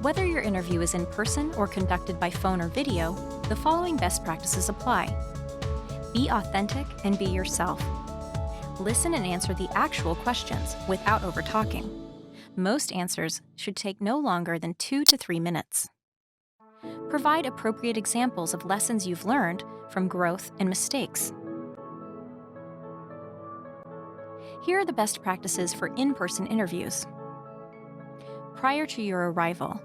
Whether your interview is in person or conducted by phone or video, the following best practices apply. Be authentic and be yourself. Listen and answer the actual questions without over-talking. Most answers should take no longer than 2 to 3 minutes. Provide appropriate examples of lessons you've learned from growth and mistakes. Here are the best practices for in-person interviews. Prior to your arrival,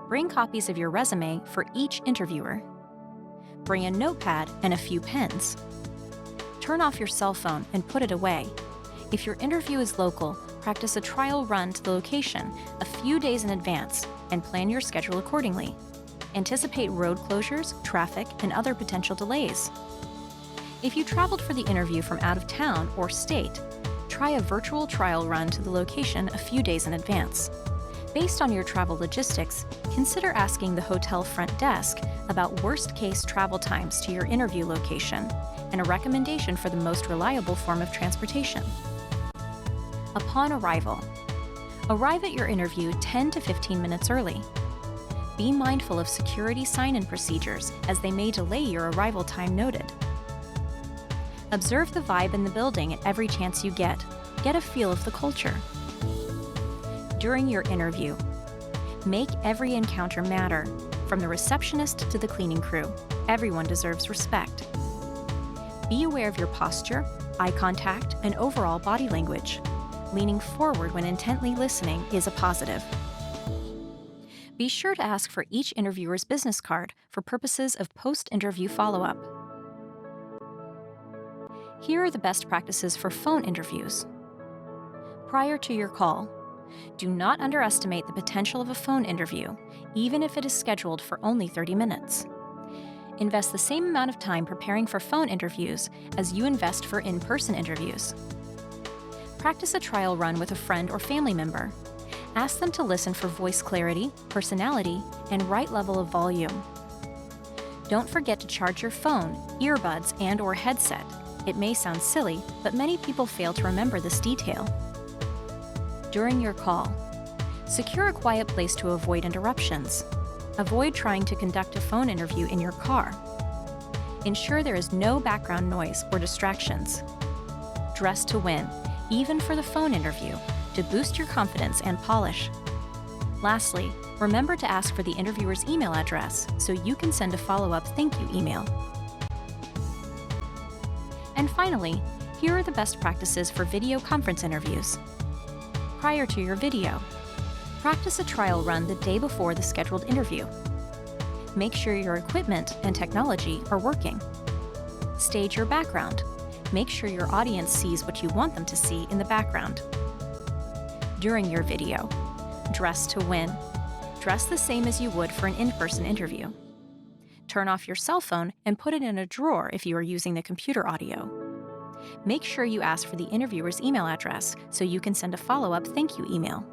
bring copies of your resume for each interviewer. Bring a notepad and a few pens. Turn off your cell phone and put it away. If your interview is local, practice a trial run to the location a few days in advance and plan your schedule accordingly. Anticipate road closures, traffic, and other potential delays. If you traveled for the interview from out of town or state, try a virtual trial run to the location a few days in advance. Based on your travel logistics, consider asking the hotel front desk about worst-case travel times to your interview location and a recommendation for the most reliable form of transportation. Upon arrival, arrive at your interview 10 to 15 minutes early. Be mindful of security sign-in procedures as they may delay your arrival time noted. Observe the vibe in the building at every chance you get. Get a feel of the culture. During your interview, make every encounter matter, from the receptionist to the cleaning crew. Everyone deserves respect. Be aware of your posture, eye contact, and overall body language. Leaning forward when intently listening is a positive. Be sure to ask for each interviewer's business card for purposes of post-interview follow-up. Here are the best practices for phone interviews. Prior to your call, do not underestimate the potential of a phone interview, even if it is scheduled for only 30 minutes. Invest the same amount of time preparing for phone interviews as you invest for in-person interviews. Practice a trial run with a friend or family member. Ask them to listen for voice clarity, personality, and right level of volume. Don't forget to charge your phone, earbuds, and/or headset. It may sound silly, but many people fail to remember this detail. During your call, secure a quiet place to avoid interruptions. Avoid trying to conduct a phone interview in your car. Ensure there is no background noise or distractions. Dress to win, even for the phone interview, to boost your confidence and polish. Lastly, remember to ask for the interviewer's email address so you can send a follow-up thank you email. And finally, here are the best practices for video conference interviews. Prior to your video, practice a trial run the day before the scheduled interview. Make sure your equipment and technology are working. Stage your background. Make sure your audience sees what you want them to see in the background. During your video, dress to win. Dress the same as you would for an in-person interview. Turn off your cell phone and put it in a drawer if you are using the computer audio. Make sure you ask for the interviewer's email address so you can send a follow-up thank you email.